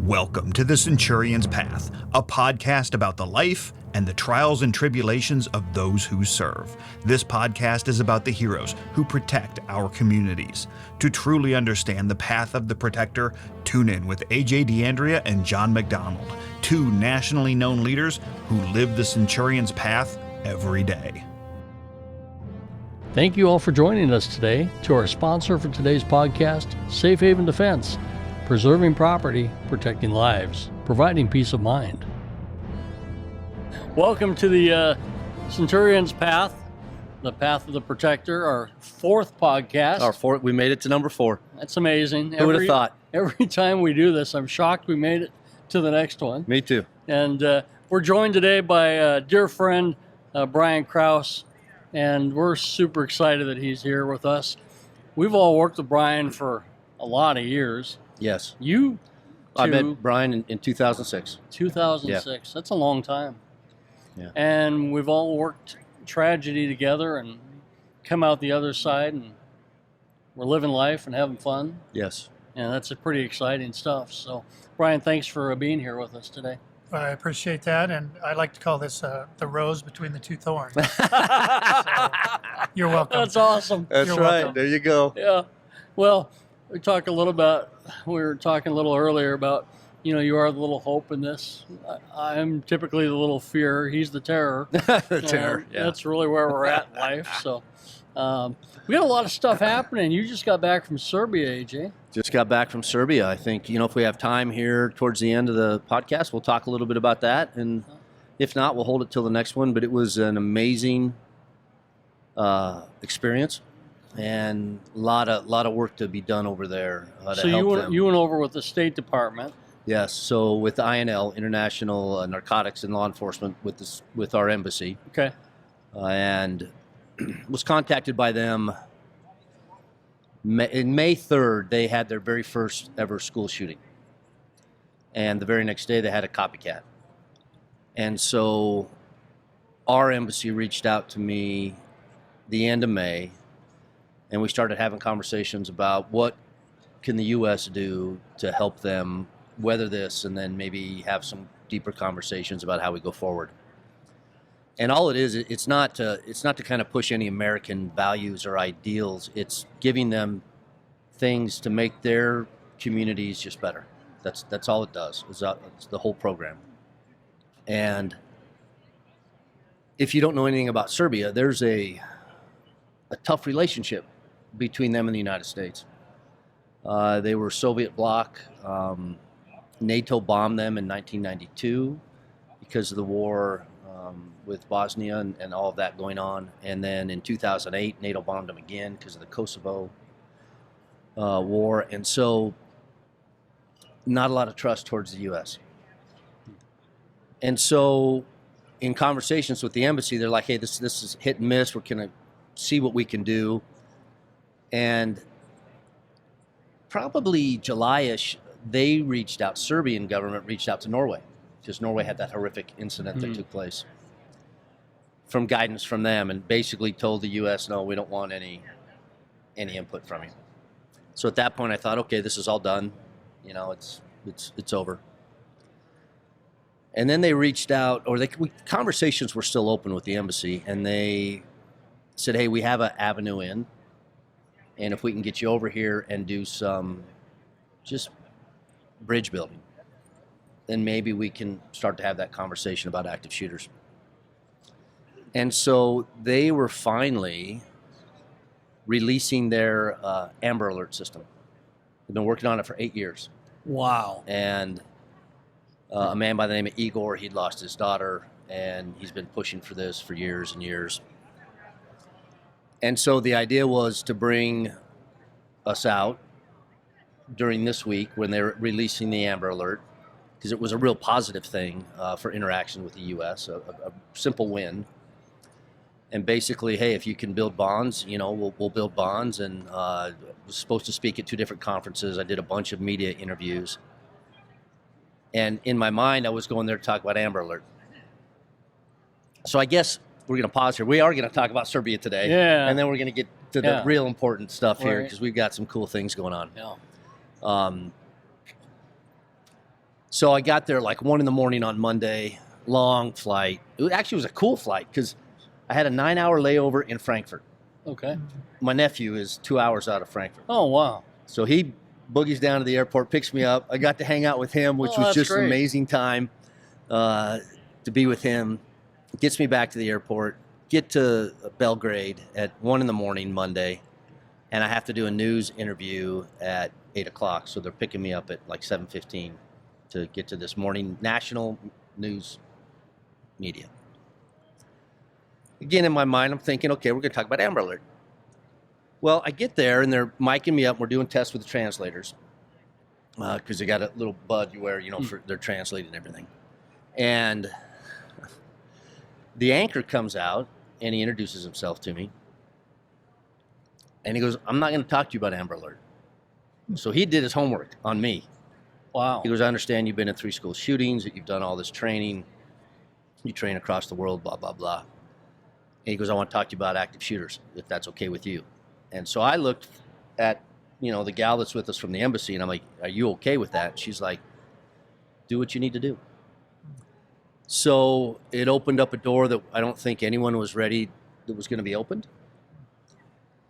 Welcome to the Centurion's Path, a podcast about the life and the trials and tribulations of those who serve. This podcast is about the heroes who protect our communities. To truly understand the path of the protector, tune in with AJ DeAndrea and John McDonald, two nationally known leaders who live the Centurion's Path every day. Thank you all for joining us today. To our sponsor for today's podcast, Safe Haven Defense, preserving property, protecting lives, providing peace of mind. Welcome to the Centurion's Path, the Path of the Protector, our fourth podcast. We made it to number 4. That's amazing. Who would have thought? Every time we do this, I'm shocked we made it to the next one. Me too. And we're joined today by a dear friend, Bryan Krause, and we're super excited that he's here with us. We've all worked with Bryan for a lot of years. Yes. You I met Bryan in 2006. 2006. Yeah. That's a long time. Yeah. And we've all worked tragedy together and come out the other side, and we're living life and having fun. Yes. And that's a pretty exciting stuff. So, Bryan, thanks for being here with us today. I appreciate that, and I like to call this the rose between the two thorns. So, you're welcome. That's awesome. That's You're right. welcome. There you go. Yeah. Well, we were talking a little earlier about, you are the little hope in this. I'm typically the little fear. He's the terror. The terror, yeah. That's really where we're at in life. So we got a lot of stuff happening. You just got back from Serbia, AJ. Just got back from Serbia. I think, if we have time here towards the end of the podcast, we'll talk a little bit about that. And if not, we'll hold it till the next one. But it was an amazing experience. And a lot of work to be done over there to so help them. you went over with the State Department. Yes. So with INL, International Narcotics and Law Enforcement, with our embassy. Okay. And was contacted by them. In May 3rd, they had their very first ever school shooting. And the very next day, they had a copycat. And so our embassy reached out to me the end of May. And we started having conversations about what can the U.S. do to help them weather this, and then maybe have some deeper conversations about how we go forward. And all it is, it's not to kind of push any American values or ideals. It's giving them things to make their communities just better. That's all it does. It's the whole program. And if you don't know anything about Serbia, there's a tough relationship between them and the United States. They were Soviet bloc. NATO bombed them in 1992 because of the war with Bosnia and all of that going on. And then in 2008, NATO bombed them again because of the Kosovo war. And so not a lot of trust towards the U.S. And so in conversations with the embassy, they're like, hey, this is hit and miss. We're going to see what we can do. And probably July-ish, Serbian government reached out to Norway, because Norway had that horrific incident that took place, from guidance from them, and basically told the U.S., no, we don't want any input from you. So at that point, I thought, okay, this is all done. It's over. And then they reached out, conversations were still open with the embassy, and they said, hey, we have an avenue in. And if we can get you over here and do some just bridge building, then maybe we can start to have that conversation about active shooters. And so they were finally releasing their Amber Alert system. They've been working on it for 8 years. Wow. And a man by the name of Igor, he'd lost his daughter, and he's been pushing for this for years and years. And so the idea was to bring us out during this week when they're releasing the Amber Alert, because it was a real positive thing for interaction with the U.S., a simple win. And basically, hey, if you can build bonds, we'll build bonds. And I was supposed to speak at 2 different conferences. I did a bunch of media interviews. And in my mind, I was going there to talk about Amber Alert. So I guess we're going to pause here. We are going to talk about Serbia today. Yeah. And then we're going to get to the real important stuff here, Right. because we've got some cool things going on. Yeah. So I got there like 1 a.m. on Monday, long flight. It actually was a cool flight because I had a 9-hour layover in Frankfurt. Okay. My nephew is 2 hours out of Frankfurt. Oh, wow. So he boogies down to the airport, picks me up. I got to hang out with him, which was that's just great. an amazing time to be with him. Gets me back to the airport, get to Belgrade at 1 a.m. Monday, and I have to do a news interview at 8 o'clock. So they're picking me up at like 7:15 to get to this morning national news media. Again, in my mind, I'm thinking, okay, we're going to talk about Amber Alert. Well, I get there, and they're micing me up. We're doing tests with the translators because they got a little bud you wear, for they're translating everything. And the anchor comes out, and he introduces himself to me. And he goes, I'm not going to talk to you about Amber Alert. So he did his homework on me. Wow. He goes, I understand you've been in 3 school shootings, that you've done all this training. You train across the world, blah, blah, blah. And he goes, I want to talk to you about active shooters, if that's okay with you. And so I looked at, the gal that's with us from the embassy, and I'm like, are you okay with that? And she's like, do what you need to do. So it opened up a door that I don't think anyone was ready that was going to be opened.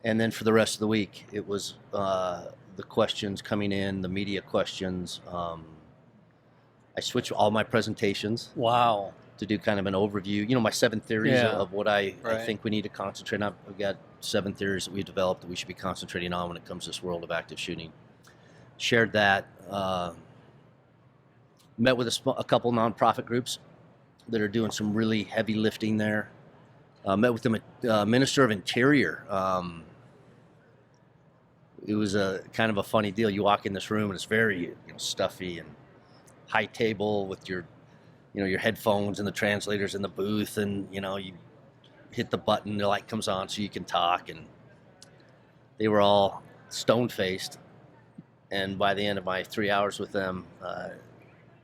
And then for the rest of the week, it was the questions coming in, the media questions. I switched all my presentations. Wow. To do kind of an overview, my 7 theories of what I think we need to concentrate on. I've got 7 theories that we've developed that we should be concentrating on when it comes to this world of active shooting. Shared that. Met with a couple nonprofit groups that are doing some really heavy lifting there. Met with the Minister of Interior. It was a kind of a funny deal. You walk in this room and it's very stuffy and high table with your headphones and the translators in the booth, and you hit the button, the light comes on so you can talk, and they were all stone-faced. And by the end of my 3 hours with them,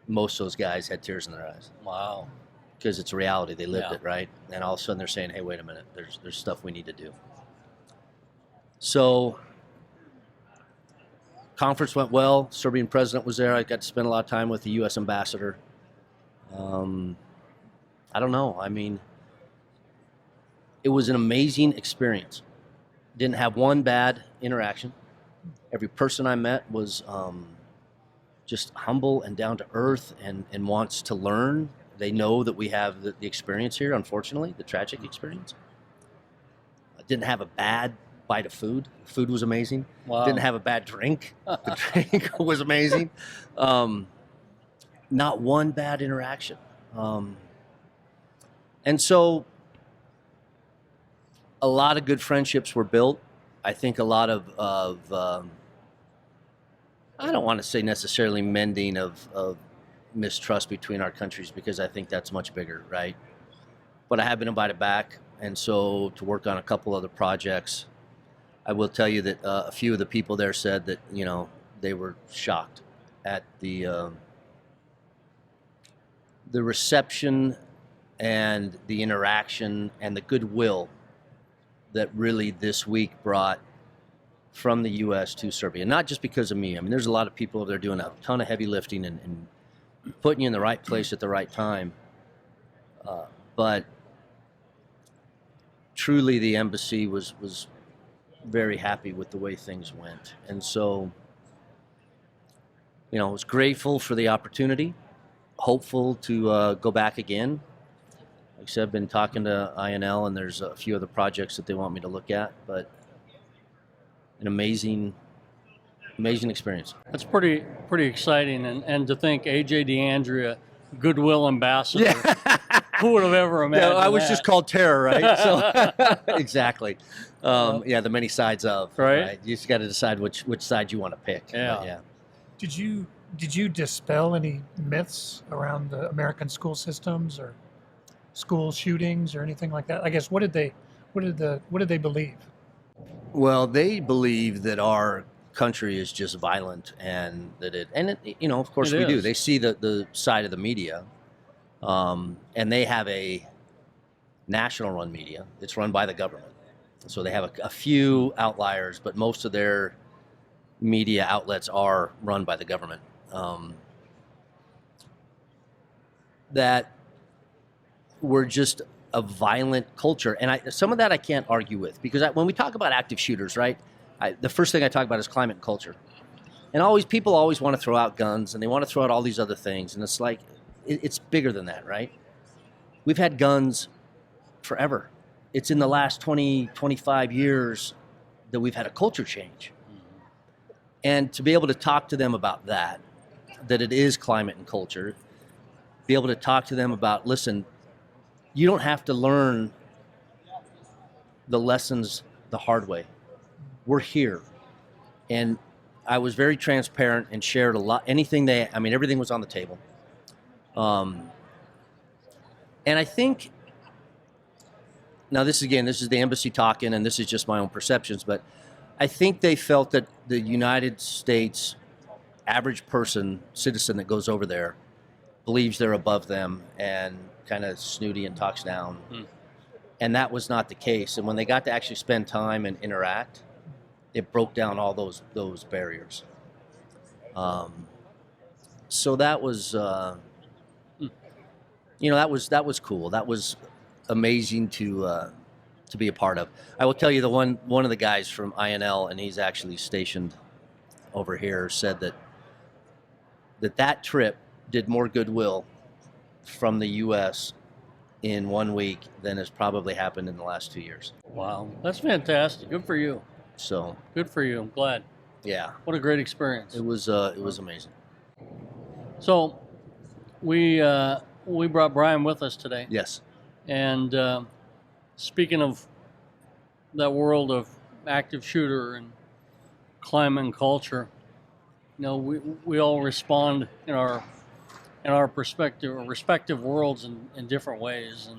most of those guys had tears in their eyes. Wow. Because it's a reality. They lived it, right? And all of a sudden they're saying, hey, wait a minute, there's stuff we need to do. So conference went well. Serbian president was there. I got to spend a lot of time with the U.S. ambassador. I don't know. I mean, it was an amazing experience. Didn't have one bad interaction. Every person I met was just humble and down to earth and wants to learn. They know that we have the experience here, unfortunately, the tragic experience. I didn't have a bad bite of food. The food was amazing. Wow. Didn't have a bad drink. The drink was amazing. Not one bad interaction. And so a lot of good friendships were built. I think a lot of I don't want to say necessarily mending of mistrust between our countries, because I think that's much bigger, right? But I have been invited back, and so to work on a couple other projects. I will tell you that a few of the people there said that, they were shocked at the reception and the interaction and the goodwill that really this week brought from the U.S. to Serbia. Not just because of me. I mean, there's a lot of people over there doing a ton of heavy lifting and putting you in the right place at the right time. But truly the embassy was very happy with the way things went. And so, I was grateful for the opportunity, hopeful to go back again. Like I said, I've been talking to INL, and there's a few other projects that they want me to look at, but an amazing experience. That's pretty exciting, and to think A.J. DeAndrea, Goodwill Ambassador. Yeah. Who would have ever imagined I was that? just called terror, right? So exactly. The many sides of, right? You just got to decide which side you want to pick. Yeah. But, yeah. Did you dispel any myths around the American school systems or school shootings or anything like that? I guess what did they believe? Well, they believe that our country is just violent, and that of course we do. They see the side of the media, and they have a national run media. It's run by the government. So they have a few outliers, but most of their media outlets are run by the government. that we're just a violent culture. And some of that I can't argue with, because when we talk about active shooters, right, the first thing I talk about is climate and culture. And people always want to throw out guns, and they want to throw out all these other things. And it's like, it's bigger than that, right? We've had guns forever. It's in the last 20, 25 years that we've had a culture change. And to be able to talk to them about that it is climate and culture, be able to talk to them about, listen, you don't have to learn the lessons the hard way. We're here. And I was very transparent and shared a lot, everything was on the table. And I think, now this is the embassy talking, and this is just my own perceptions, but I think they felt that the United States average citizen that goes over there believes they're above them and kind of snooty and talks down. And that was not the case. And when they got to actually spend time and interact, it broke down all those barriers. So that was, that was cool. That was amazing to be a part of. I will tell you, one of the guys from INL, and he's actually stationed over here, said that trip did more goodwill from the U.S. in 1 week than has probably happened in the last 2 years. Wow, that's fantastic. Good for you. So good for you. I'm glad. Yeah, what a great experience. It was amazing. So we brought Bryan with us today. Yes. And speaking of that world of active shooter and climate and culture, we all respond in our respective worlds in different ways.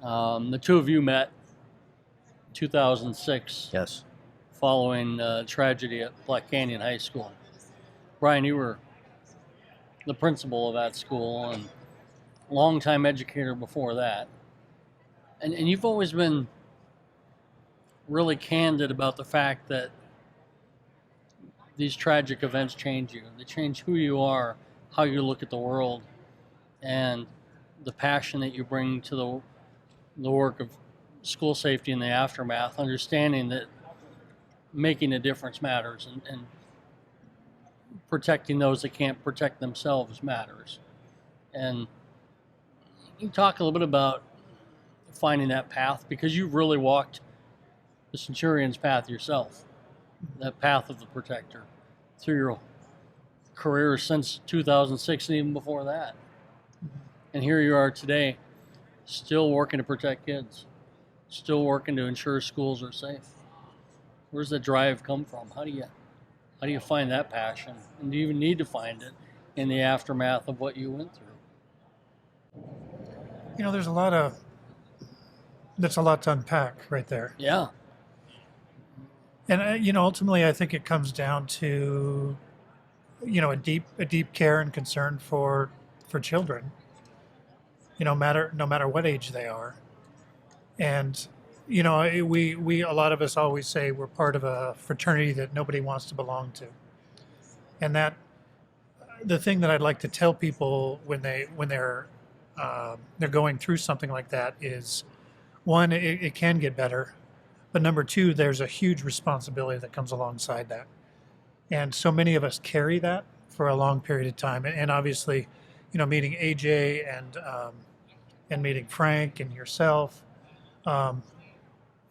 And the two of you met in 2006. Yes. Following tragedy at Platte Canyon High School. Bryan, you were the principal of that school and longtime educator before that. And you've always been really candid about the fact that these tragic events change you. They change who you are, how you look at the world, and the passion that you bring to the work of school safety in the aftermath, understanding that making a difference matters and protecting those that can't protect themselves matters. And you talk a little bit about finding that path, because you've really walked the Centurion's path yourself, that path of the protector through your career since 2006 and even before that. And here you are today, still working to protect kids, still working to ensure schools are safe. Where's the drive come from? How do you find that passion? And do you even need to find it in the aftermath of what you went through? There's a lot to unpack right there. Yeah. And ultimately, I think it comes down to a deep care and concern for children. No matter what age they are, and we a lot of us always say we're part of a fraternity that nobody wants to belong to, and that the thing that I'd like to tell people when they're going through something like that is, one, it can get better, but number two, there's a huge responsibility that comes alongside that, and so many of us carry that for a long period of time, and obviously, meeting AJ and meeting Frank and yourself.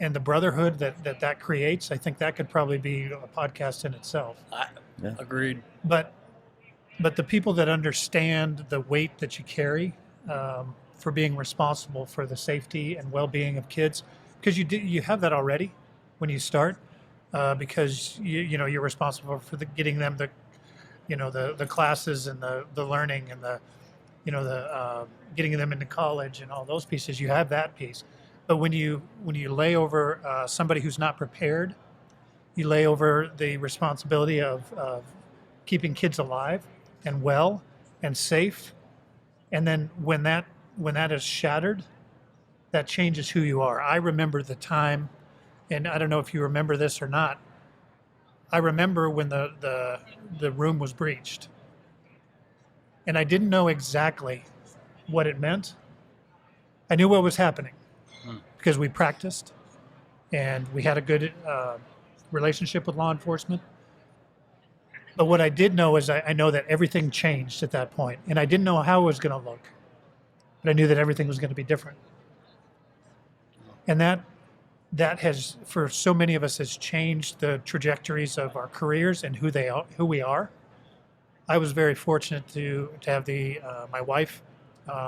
And the brotherhood that creates, I think that could probably be a podcast in itself. Yeah. Agreed. But the people that understand the weight that you carry for being responsible for the safety and well-being of kids, because you have that already when you start, because you're responsible for getting them the classes and the learning and the getting them into college and all those pieces. You have that piece. But when you lay over somebody who's not prepared, you lay over the responsibility of keeping kids alive and well and safe, and then when that is shattered, that changes who you are. I remember the time, and I don't know if you remember this or not. I remember when the room was breached, and I didn't know exactly what it meant. I knew what was happening because we practiced and we had a good relationship with law enforcement. But what I did know is I know that everything changed at that point, and I didn't know how it was going to look, but I knew that everything was going to be different. And that has, for so many of us, has changed the trajectories of our careers and who we are. I was very fortunate to have my wife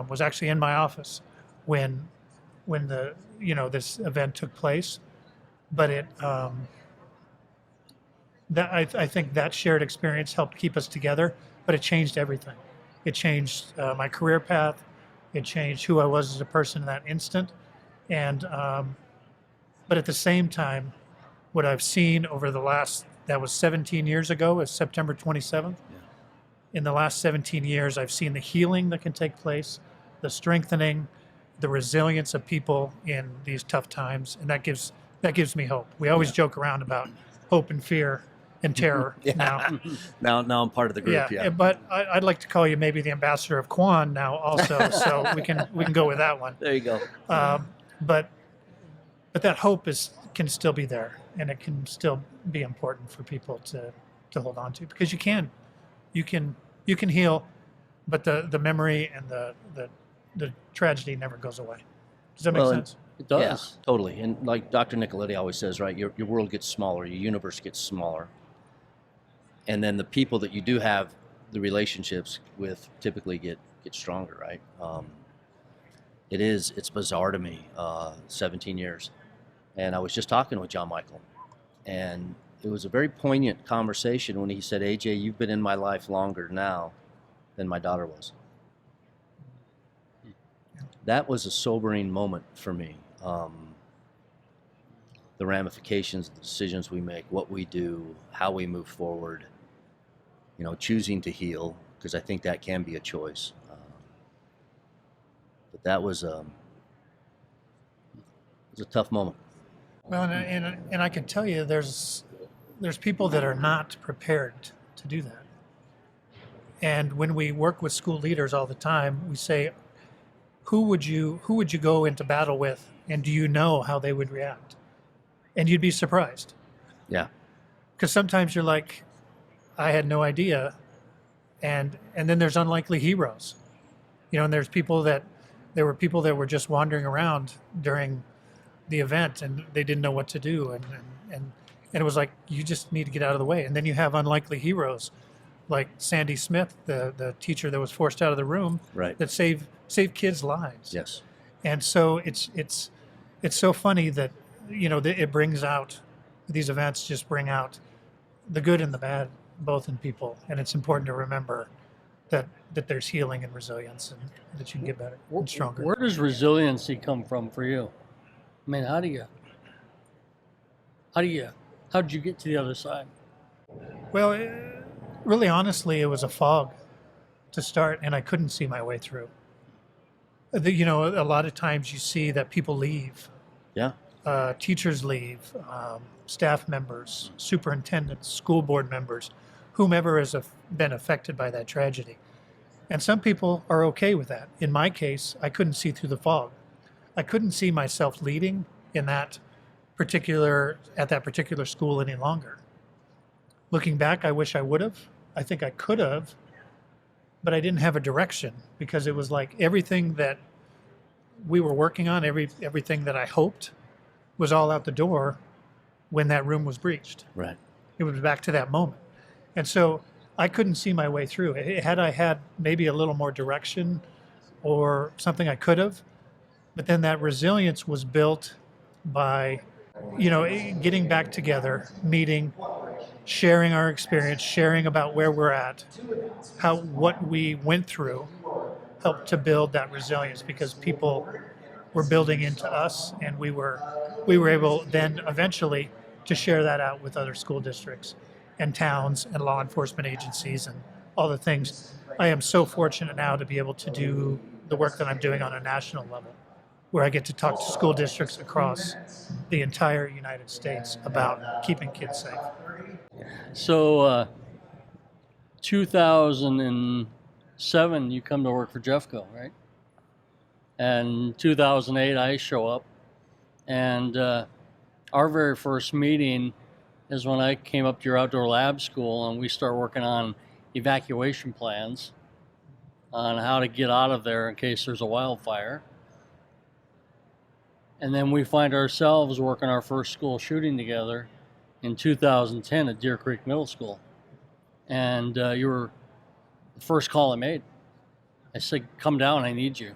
was actually in my office when this event took place, but I think that shared experience helped keep us together, but it changed everything. It changed my career path. It changed who I was as a person in that instant. And, but at the same time, what I've seen over that was 17 years ago, is September 27th. Yeah. In the last 17 years, I've seen the healing that can take place, the strengthening, the resilience of people in these tough times. And that gives me hope. We always joke around about hope and fear and terror. now I'm part of the group. Yeah. But I'd like to call you maybe the ambassador of Quan now also, so we can go with that one. There you go. But that hope can still be there, and it can still be important for people to hold on to, because you can heal, but the memory and the tragedy never goes away. Does that make sense? It does. Yeah, totally. And like Dr. Nicoletti always says, right, your world gets smaller, your universe gets smaller. And then the people that you do have the relationships with typically get stronger, right? It's bizarre to me, 17 years. And I was just talking with John Michael, and it was a very poignant conversation when he said, AJ, you've been in my life longer now than my daughter was. That was a sobering moment for me. The ramifications, the decisions we make, what we do, how we move forward, choosing to heal, because I think that can be a choice. But that was a tough moment. Well, and I can tell you, there's people that are not prepared to do that. And when we work with school leaders all the time, we say, who would you go into battle with, and do you know how they would react? And you'd be surprised. Yeah. Because sometimes you're like, I had no idea, and then there's unlikely heroes, and there were people that were just wandering around during the event, and they didn't know what to do, and it was like, you just need to get out of the way. And then you have unlikely heroes like Sandy Smith, the teacher that was forced out of the room, right, that saved kids' lives. Yes. And so it's so funny that it brings out, these events just bring out the good and the bad both in people, and it's important to remember that there's healing and resilience, and that you can get better and stronger. Where does resiliency come from for you? I mean, how did you get to the other side? Well, really honestly, it was a fog to start, and I couldn't see my way through. A lot of times you see that people leave. Yeah. Teachers leave, staff members, superintendents, school board members, whomever has been affected by that tragedy. And some people are okay with that. In my case, I couldn't see through the fog. I couldn't see myself leading at that particular school any longer. Looking back, I wish I would have. I think I could have, but I didn't have a direction, because it was like everything that we were working on, everything that I hoped, was all out the door when that room was breached. Right. It was back to that moment. And so I couldn't see my way through. Had I had maybe a little more direction or something, I could have. But then that resilience was built by, getting back together, meeting, sharing our experience, sharing about where we're at, what we went through helped to build that resilience, because people were building into us, and we were able then eventually to share that out with other school districts and towns and law enforcement agencies and all the things. I am so fortunate now to be able to do the work that I'm doing on a national level, where I get to talk to school districts across the entire United States about keeping kids safe. So, 2007, you come to work for Jeffco, right? And 2008, I show up, and our very first meeting is when I came up to your outdoor lab school, and we start working on evacuation plans on how to get out of there in case there's a wildfire. And then we find ourselves working our first school shooting together in 2010 at Deer Creek Middle School. And you were the first call I made. I said, come down, I need you.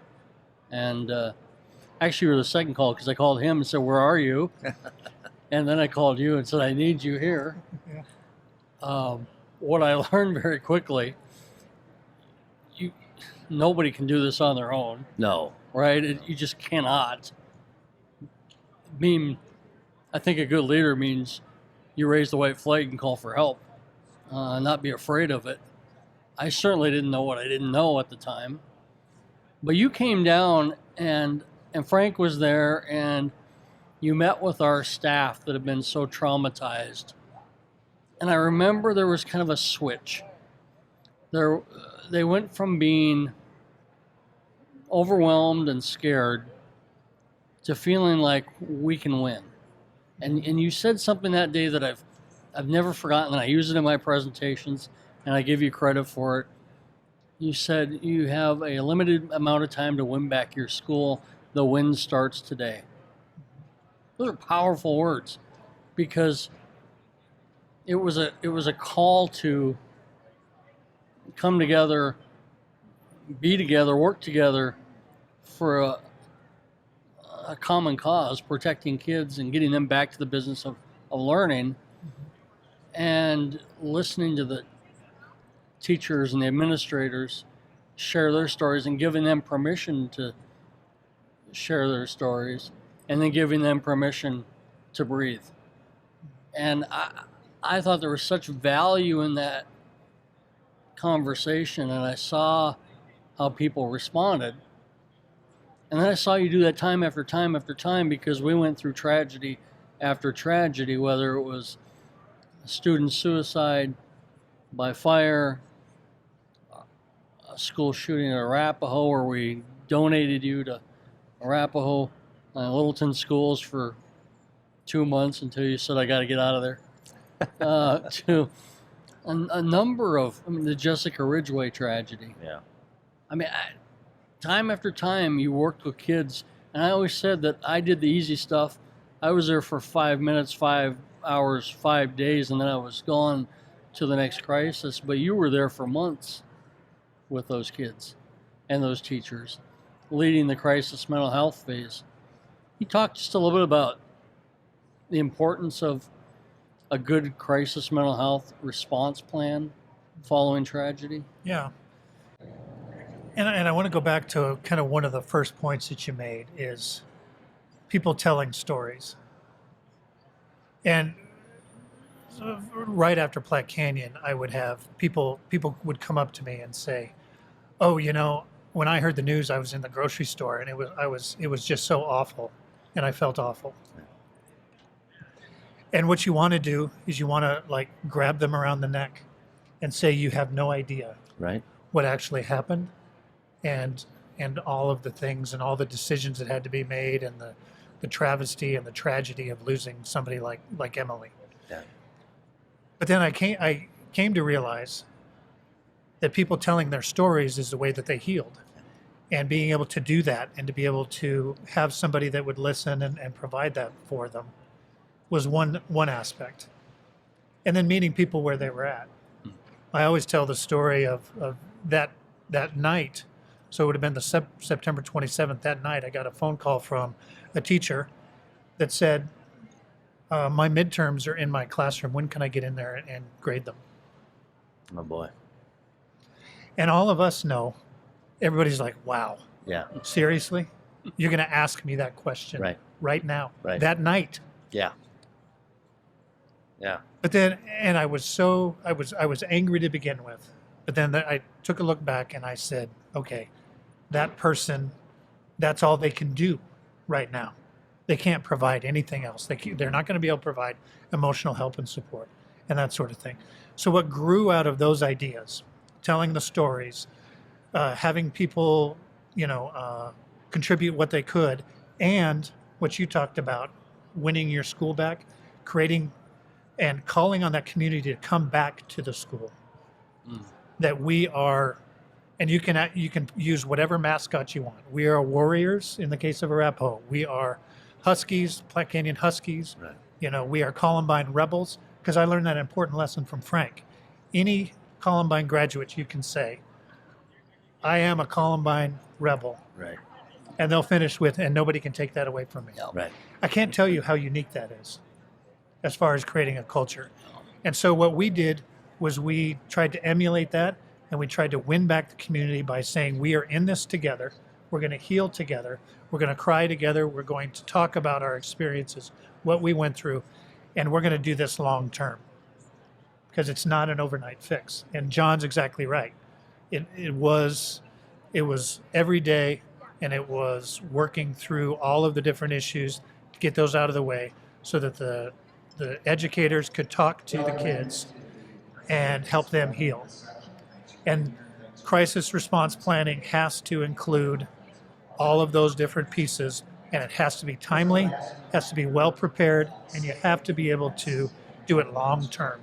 And actually, you were the second call because I called him and said, where are you? And then I called you and said, I need you here. Yeah. What I learned very quickly, nobody can do this on their own. No. Right? You just cannot. I think a good leader means you raise the white flag and call for help, not be afraid of it. I certainly didn't know what I didn't know at the time. But you came down, and Frank was there, and you met with our staff that had been so traumatized. And I remember there was kind of a switch. They went from being overwhelmed and scared to feeling like we can win. And you said something that day that I've never forgotten, and I use it in my presentations, and I give you credit for it. You said you have a limited amount of time to win back your school. The win starts today. Those are powerful words, because it was a call to come together, be together, work together for a common cause, protecting kids and getting them back to the business of learning, and listening to the teachers and the administrators share their stories and giving them permission to share their stories, and then giving them permission to breathe. And I thought there was such value in that conversation, and I saw how people responded. And then I saw you do that time after time after time, because we went through tragedy after tragedy, whether it was a student suicide by fire, a school shooting at Arapahoe, where we donated you to Arapahoe, Littleton schools for 2 months until you said, I got to get out of there, to a number of, the Jessica Ridgeway tragedy. Yeah. Time after time, you worked with kids, and I always said that I did the easy stuff. I was there for 5 minutes, 5 hours, 5 days, and then I was gone to the next crisis. But you were there for months with those kids and those teachers, leading the crisis mental health phase. You talked just a little bit about the importance of a good crisis mental health response plan following tragedy. Yeah. And I want to go back to kind of one of the first points that you made is people telling stories. And right after Platte Canyon, I would have people would come up to me and say, "Oh, when I heard the news, I was in the grocery store, and it was just so awful, and I felt awful." And what you want to do is you want to grab them around the neck and say you have no idea Right. what actually happened. And all of the things and all the decisions that had to be made, and the travesty and the tragedy of losing somebody like Emily. Yeah. But then I came to realize that people telling their stories is the way that they healed. And being able to do that, and to be able to have somebody that would listen and provide that for them, was one aspect. And then meeting people where they were at. I always tell the story of that night. So it would have been the September 27th. That night, I got a phone call from a teacher that said, my midterms are in my classroom. When can I get in there and grade them? Oh, boy. And all of us know, everybody's like, wow, Yeah. seriously? You're going to ask me that question right now, Right. that night? Yeah. Yeah. But then, and I was angry to begin with. But then I took a look back and I said, okay, that person, that's all they can do right now. They can't provide anything else. They're not going to be able to provide emotional help and support and that sort of thing. So what grew out of those ideas, telling the stories, having people, contribute what they could, and what you talked about, winning your school back, creating and calling on that community to come back to the school. That we are, and you can use whatever mascot you want. We are Warriors in the case of Arapahoe. We are Huskies, Platte Canyon Huskies. Right. We are Columbine Rebels, because I learned that important lesson from Frank. Any Columbine graduate, you can say, I am a Columbine Rebel. Right. And they'll finish with, and nobody can take that away from me. Right. I can't tell you how unique that is as far as creating a culture. And so what we did was we tried to emulate that, and we tried to win back the community by saying, we are in this together. We're going to heal together. We're going to cry together. We're going to talk about our experiences, what we went through, and we're going to do this long term, because it's not an overnight fix. And John's exactly right. It was every day, and it was working through all of the different issues to get those out of the way so that the educators could talk to the kids and help them heal. And crisis response planning has to include all of those different pieces, and it has to be timely, has to be well prepared, and you have to be able to do it long term.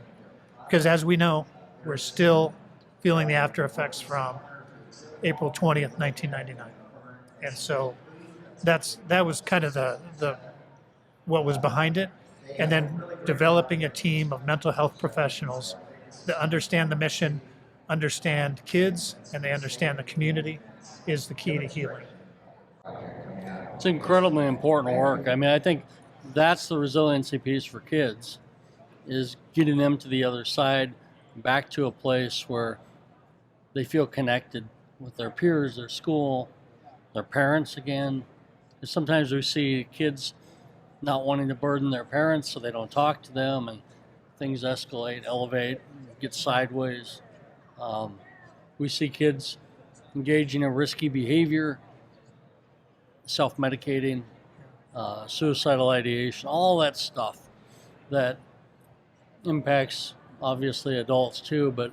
Because as we know, we're still feeling the after effects from April 20th, 1999. And so that was kind of the what was behind it. And then developing a team of mental health professionals that understand the mission, understand kids, and they understand the community is the key to healing. It's incredibly important work. I mean, I think that's the resiliency piece for kids, is getting them to the other side, back to a place where they feel connected with their peers, their school, their parents again. Because sometimes we see kids not wanting to burden their parents, so they don't talk to them, and things escalate, elevate, get sideways. We see kids engaging in risky behavior, self-medicating, suicidal ideation, all that stuff that impacts obviously adults too, but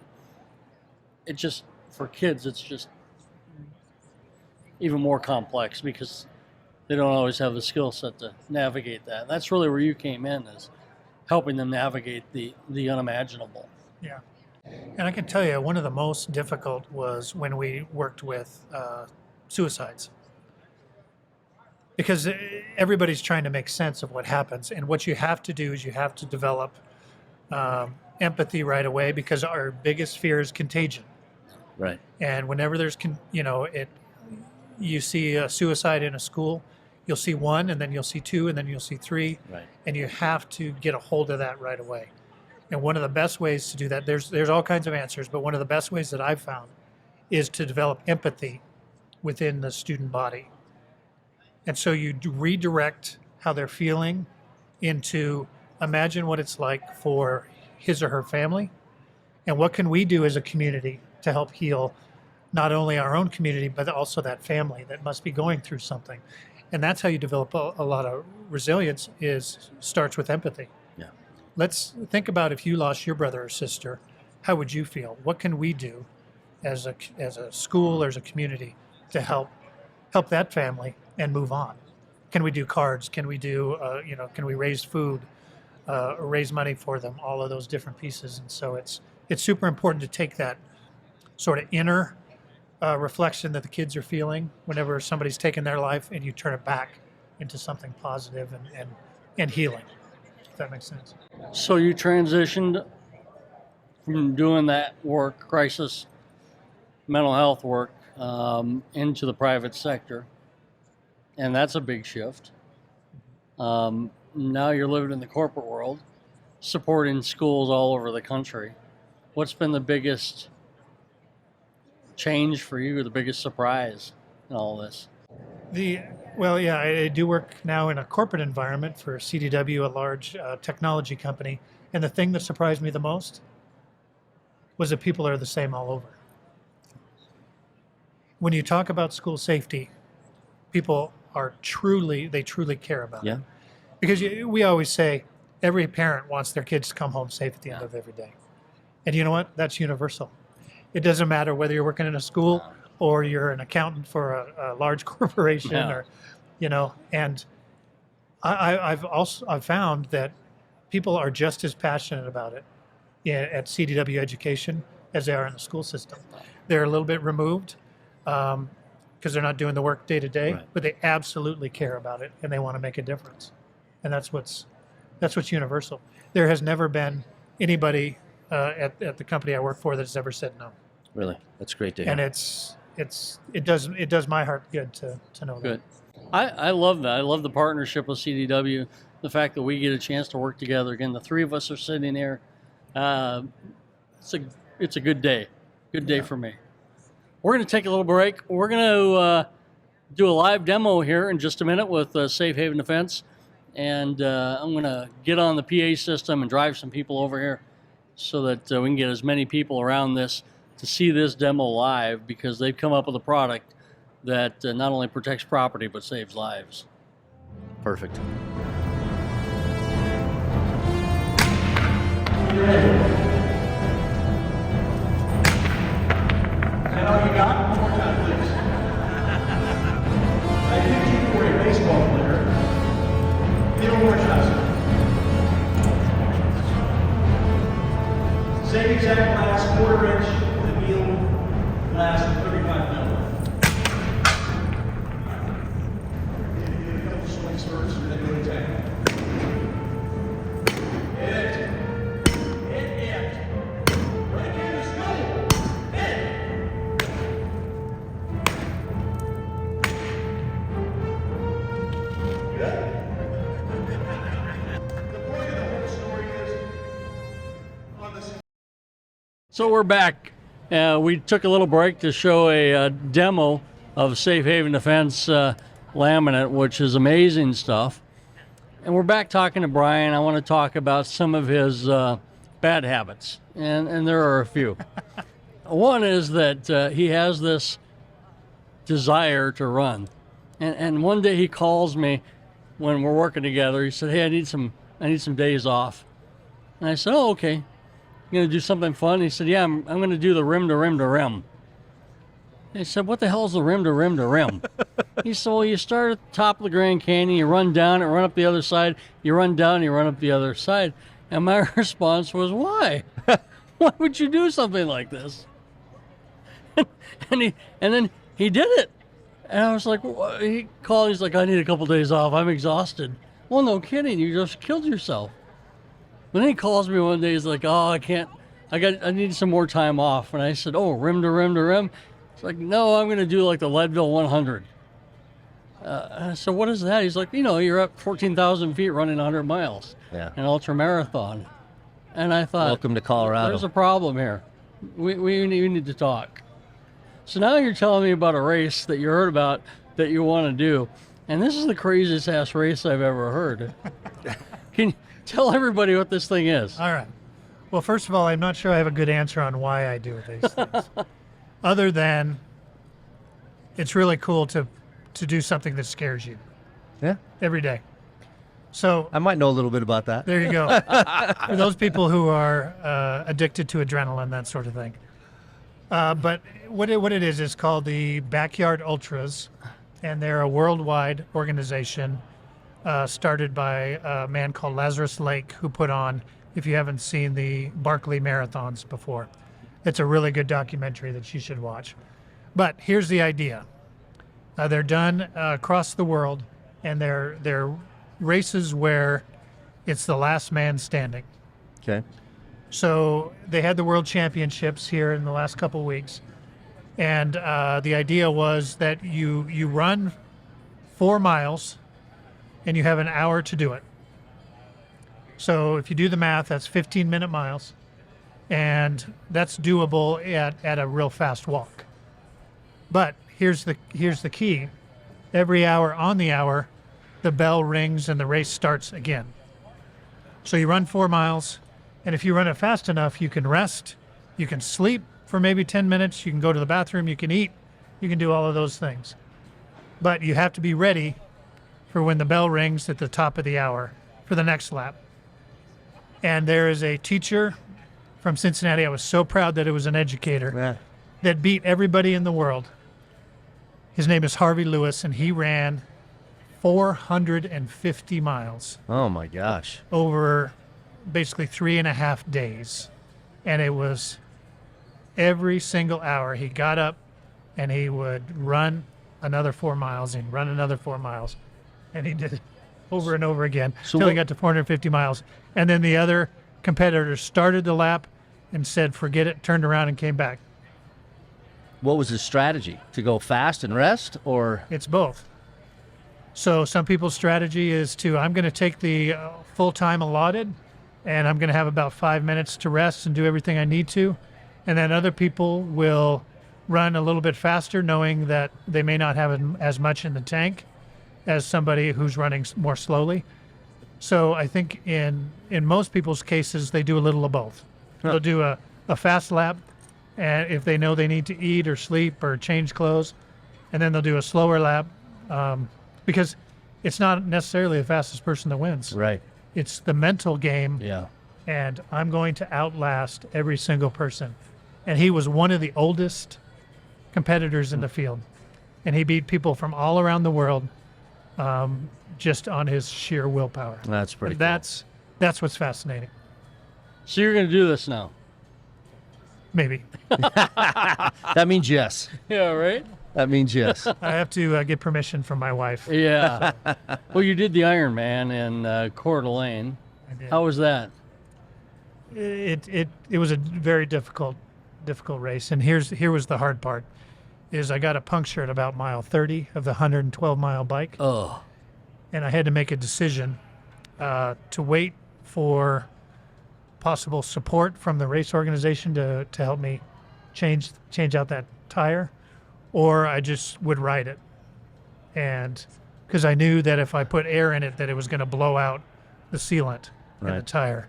it just, for kids, it's just even more complex because they don't always have the skill set to navigate that. That's really where you came in, is helping them navigate the unimaginable. Yeah. And I can tell you, one of the most difficult was when we worked with suicides. Because everybody's trying to make sense of what happens. And what you have to do is you have to develop empathy right away, because our biggest fear is contagion. Right. And whenever there's, you see a suicide in a school, you'll see one, and then you'll see two, and then you'll see three. Right. And you have to get a hold of that right away. And one of the best ways to do that, there's all kinds of answers, but one of the best ways that I've found is to develop empathy within the student body. And so you redirect how they're feeling into, imagine what it's like for his or her family, and what can we do as a community to help heal not only our own community, but also that family that must be going through something. And that's how you develop a lot of resilience, starts with empathy. Yeah. Let's think about, if you lost your brother or sister, how would you feel? What can we do as a school or as a community to help that family and move on? Can we do cards? Can we do, can we raise food, or raise money for them? All of those different pieces. And so it's super important to take that sort of inner reflection that the kids are feeling whenever somebody's taken their life, and you turn it back into something positive and healing. If that makes sense. So you transitioned from doing that work, crisis mental health work, into the private sector, and that's a big shift. Now you're living in the corporate world, supporting schools all over the country. What's been the biggest change for you, or the biggest surprise in all this? I do work now in a corporate environment for CDW, a large technology company, and the thing that surprised me the most was that people are the same all over. When you talk about school safety, people truly care about it. Because we always say every parent wants their kids to come home safe at the end of every day. And you know what? That's universal. It doesn't matter whether you're working in a school or you're an accountant for a large corporation, or, and I've found that people are just as passionate about it at CDW Education as they are in the school system. They're a little bit removed because they're not doing the work day to day, Right. but they absolutely care about it and they want to make a difference. And that's what's universal. There has never been anybody at the company I work for that's ever said no. Really, that's great to hear. And it does my heart good to know Good. that. I love that. I love the partnership with CDW. The fact that we get a chance to work together again. The three of us are sitting here. It's a good day. Good day for me. We're going to take a little break. We're going to do a live demo here in just a minute with Safe Haven Defense. And I'm going to get on the PA system and drive some people over here so that we can get as many people around this to see this demo live, because they've come up with a product that not only protects property but saves lives. Perfect. Is that all you got? One more time, please. I picked you for a baseball player. Give one more shot. Same exact glass, quarter-inch, the wheel, glass, 35 mil. Give a couple swings first, and then go to tackle. Hit. Right in the school. Hit. So we're back. We took a little break to show a demo of Safe Haven Defense laminate, which is amazing stuff. And we're back talking to Bryan. I want to talk about some of his bad habits, and there are a few. One is that he has this desire to run. And one day he calls me when we're working together. He said, "Hey, I need some days off." And I said, "Oh, okay. You gonna do something fun?" He said, "Yeah, I'm gonna do the rim to rim to rim." I said, "What the hell's the rim to rim to rim?" He said, "Well, you start at the top of the Grand Canyon, you run down and run up the other side, you run down, you run up the other side." And my response was, "Why? Why would you do something like this?" and then he did it. And I was like, he called, he's like, "I need a couple days off. I'm exhausted." Well, no kidding, you just killed yourself. But then he calls me one day, he's like, "Oh, I can't, I need some more time off." And I said, "Oh, rim to rim to rim?" It's like, "No, I'm going to do like the Leadville 100. So what is that? He's like, "You're up 14,000 feet running 100 miles. Yeah. An ultra marathon." And I thought, Welcome to Colorado. There's a problem here. We need to talk. So now you're telling me about a race that you heard about that you want to do. And this is the craziest ass race I've ever heard. Can you tell everybody what this thing is? All right. Well, first of all, I'm not sure I have a good answer on why I do these things. Other than it's really cool to do something that scares you Yeah. every day. So I might know a little bit about that. there you go. For those people who are addicted to adrenaline, that sort of thing. But what it is called the Backyard Ultras, and they're a worldwide organization started by a man called Lazarus Lake, who put on, if you haven't seen the Barkley Marathons before, it's a really good documentary that you should watch. But here's the idea. They're done across the world, and they're races where it's the last man standing. Okay. So they had the World Championships here in the last couple weeks, and the idea was that you run 4 miles, and you have an hour to do it. So if you do the math, that's 15-minute miles, and that's doable at a real fast walk. But here's the key: every hour on the hour, the bell rings and the race starts again. So you run 4 miles. And if you run it fast enough, you can rest, you can sleep for maybe 10 minutes, you can go to the bathroom, you can eat, you can do all of those things. But you have to be ready for when the bell rings at the top of the hour for the next lap. And there is a teacher from Cincinnati, I was so proud that it was an educator, Yeah. that beat everybody in the world His name is Harvey Lewis, and he ran 450 miles Oh my gosh. over basically 3.5 days. And it was every single hour he got up and he would run another 4 miles and run another 4 miles. And he did it over and over again until he got to 450 miles. And then the other competitors started the lap and said, forget it, turned around and came back. What was his strategy? To go fast and rest, or? It's both. So some people's strategy is I'm going to take the full time allotted and I'm going to have about 5 minutes to rest and do everything I need to. And then other people will run a little bit faster, knowing that they may not have as much in the tank as somebody who's running more slowly. So I think in most people's cases, they do a little of both. Huh. They'll do a fast lap, and if they know they need to eat or sleep or change clothes, and then they'll do a slower lap, because it's not necessarily the fastest person that wins. Right. It's the mental game, Yeah. and I'm going to outlast every single person. And he was one of the oldest competitors in the field, and he beat people from all around the world just on his sheer willpower. That's pretty And cool. that's what's fascinating. So you're going to do this now? Maybe That means yes. Yeah, right? That means yes. I have to get permission from my wife. Yeah. Well, you did the Ironman in Coeur d'Alene. I did. How was that? It was a very difficult race, and here was the hard part: is I got a puncture at about mile 30 of the 112-mile bike. Oh. And I had to make a decision to wait for possible support from the race organization to help me change out that tire, or I just would ride it. And because I knew that if I put air in it, that it was going to blow out the sealant in the Right. tire.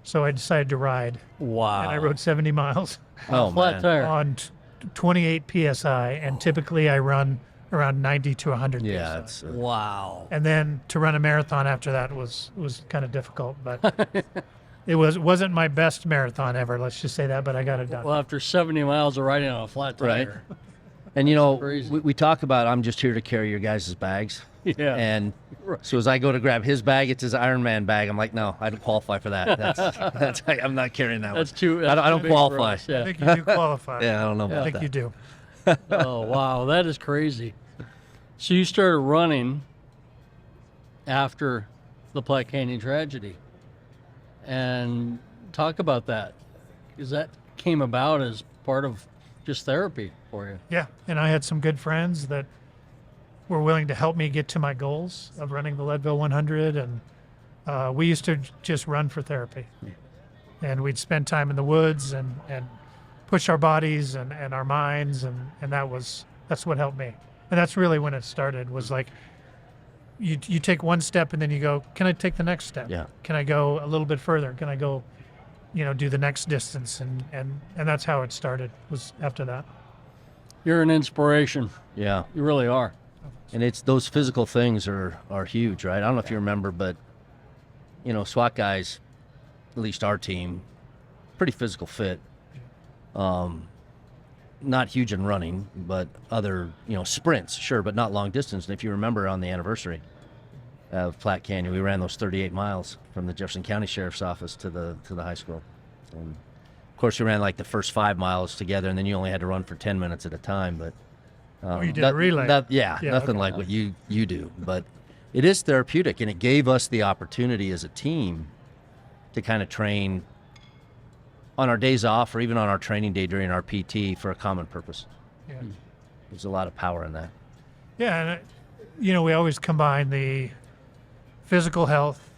So I decided to ride, Wow. and I rode 70 miles Oh, Flat man. tire. on 28 psi, and typically I run around 90 to 100 Yeah, psi. it's Wow. And then to run a marathon after that was kind of difficult, but it wasn't my best marathon ever. Let's just say that, but I got it done. Well, after 70 miles of riding on a flat Right. tire. And you know, Crazy. we talk about I'm just here to carry your guys' bags. Yeah. And Right. so as I go to grab his bag, it's his Ironman bag. I'm like, no, I don't qualify for that. That's I'm not carrying that That's one. too. I don't that's too big for qualify. us, I Yeah. think you do qualify. Yeah, I don't know I about think that. you do. Oh, wow. That is crazy. So you started running after the Platte Canyon tragedy. And talk about that, because that came about as part of just therapy for you. Yeah, and I had some good friends that were willing to help me get to my goals of running the Leadville 100, and we used to just run for therapy. And we'd spend time in the woods and push our bodies and our minds, and that's what helped me. And that's really when it started, was like you take one step and then you go, can I take the next step? Yeah. Can I go a little bit further? Can I go, do the next distance? And that's how it started, was after that. You're an inspiration. Yeah. You really are. And it's those physical things are huge, right? I don't know if you remember, but SWAT guys, at least our team, pretty physical fit. Not huge in running, but other, sprints, sure, but not long distance. And if you remember on the anniversary of Platte Canyon, we ran those 38 miles from the Jefferson County Sheriff's Office to the high school. And of course, we ran like the first 5 miles together, and then you only had to run for 10 minutes at a time. But You did a relay. nothing okay. like what you do. But it is therapeutic, and it gave us the opportunity as a team to kind of train on our days off, or even on our training day during our PT, for a common purpose. Yeah. There's a lot of power in that. Yeah, and we always combine the physical health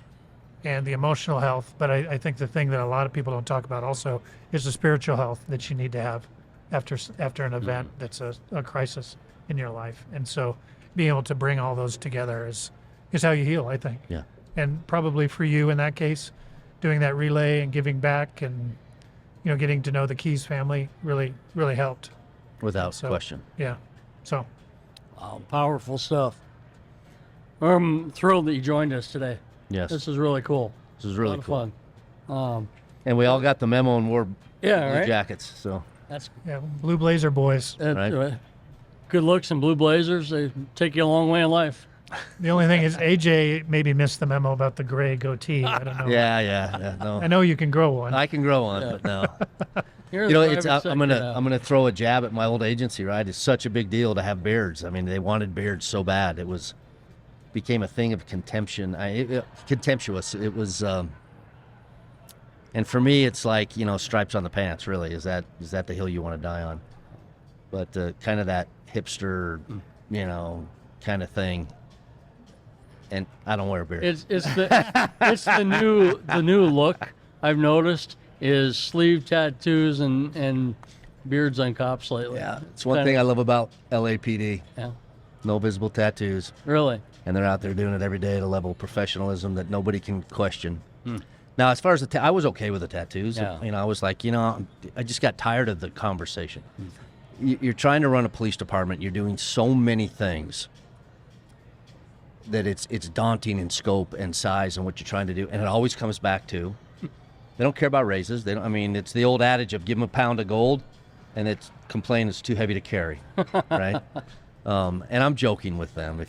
and the emotional health, but I think the thing that a lot of people don't talk about also is the spiritual health that you need to have after an event that's a crisis in your life. And so being able to bring all those together is how you heal, I think. Yeah. And probably for you in that case, doing that relay and giving back and getting to know the Keys family really, really helped. Without So- question. Yeah. So Wow, powerful stuff. I'm thrilled that you joined us today. Yes. This is really cool. This is A really lot cool. of fun. And we all got the memo and wore Yeah, blue right. jackets. So That's yeah, Blue Blazer boys. That's Right. right. good looks and blue blazers, they take you a long way in life. The only thing is AJ maybe missed the memo about the gray goatee. I don't know. Yeah, no. I know you can grow one. I can grow one, but no. Here in You know, the it's private I'm sector, gonna throw a jab at my old agency, right? It's such a big deal to have beards. I mean, they wanted beards so bad. It became a thing of contemptuous. It was, and for me, it's like, you know, stripes on the pants. Really, is that the hill you want to die on? But kind of that hipster, you know, kind of thing. And I don't wear a beard. It's the new look I've noticed is sleeve tattoos and beards on cops lately. Yeah, it's one thing I love about LAPD. Yeah, No visible tattoos. really. And they're out there doing it every day at a level of professionalism that nobody can question. Now, as far as I was okay with the tattoos. Yeah. You know, I was like, you know, I just got tired of the conversation. You're trying to run a police department. You're doing so many things that it's daunting in scope and size and what you're trying to do. And it always comes back to, they don't care about raises. They don't. I mean, it's the old adage of give them a pound of gold, and it's complain it's too heavy to carry, right? And I'm joking with them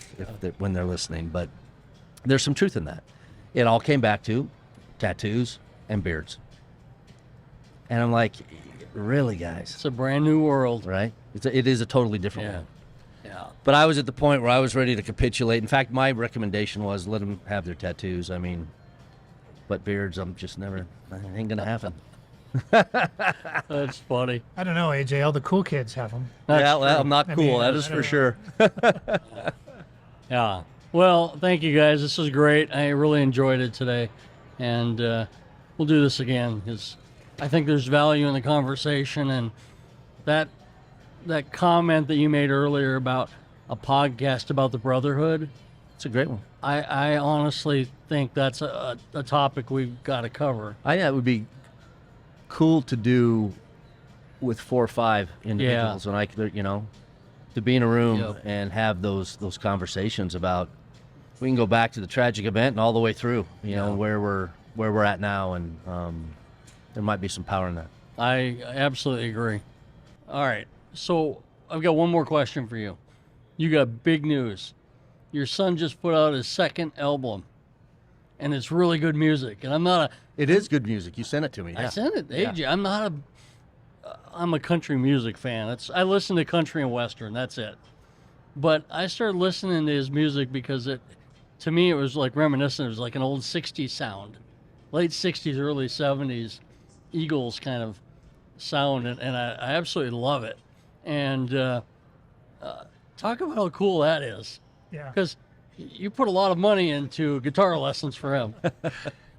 when they're listening, but there's some truth in that. It all came back to tattoos and beards. And I'm like, really, guys? It's a brand new world. Right? It is a totally different world. Yeah. But I was at the point where I was ready to capitulate. In fact, my recommendation was let them have their tattoos. I mean, but beards, I'm just never, it ain't going to happen. That's funny. I don't know, AJ. All the cool kids have them. Yeah, well, I'm not I cool. mean, That I is don't for know. sure. Yeah. Well, thank you guys. This was great. I really enjoyed it today. And we'll do this again because I think there's value in the conversation. And that comment that you made earlier about a podcast about the brotherhood, It's a great one. I honestly think that's a topic we've got to cover. I think it would be cool to do with 4 or 5 individuals, and I could, you know, to be in a room Yep. and have those conversations about. We can go back to the tragic event and all the way through, you know, where we're at now, and there might be some power in that. I absolutely agree. All right. So I've got one more question for you. You got big news. Your son just put out his 2nd album, and it's really good music. And I'm not It is good music. You sent it to me. I Yeah. sent it to AJ. I'm a country music fan. I listen to country and western. That's it. But I started listening to his music because to me, it was like reminiscent. It was like an old 60s sound, late 60s, early 70s, Eagles kind of sound. And I absolutely love it. And talk about how cool that is. Yeah. Because you put a lot of money into guitar lessons for him.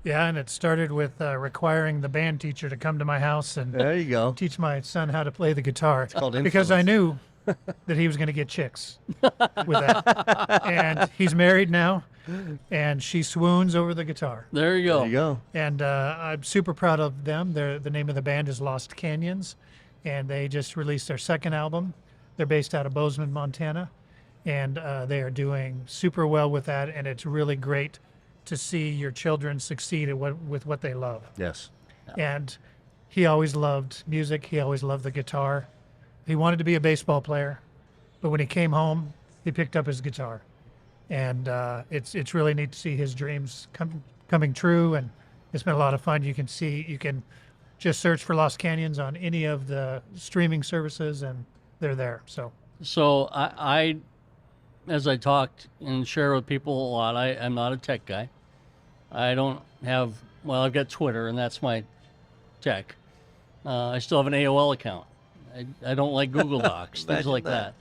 Yeah, and it started with requiring the band teacher to come to my house and There you go. teach my son how to play the guitar. called Because I influence. knew that he was going to get chicks with that. And he's married now, and she swoons over the guitar. There you go. There you go. And I'm super proud of them. The name of the band is Lost Canyons, and they just released their 2nd album. They're based out of Bozeman, Montana, and they are doing super well with that, and it's really great to see your children succeed with what they love. Yes. And he always loved music. He always loved the guitar. He wanted to be a baseball player, but when he came home, he picked up his guitar. And it's really neat to see his dreams coming true, and it's been a lot of fun. You can just search for Lost Canyons on any of the streaming services, and they're there. So I as I talked and share with people a lot, I'm not a tech guy. I don't have, I've got Twitter, and that's my tech. I still have an AOL account. I don't like Google Docs, things like that.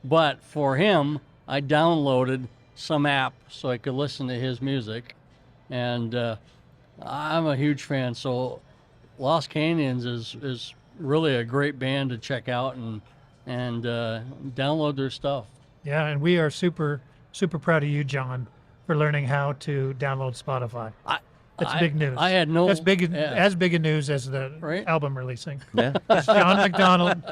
But for him, I downloaded some app so I could listen to his music, and I'm a huge fan. So Lost Canyons is really a great band to check out and download their stuff. yeah, and we are super, super proud of you, John, for learning how to download Spotify. That's big news. I had no. That's big, yeah. as big a news as the Right. album releasing. Yeah. John McDonald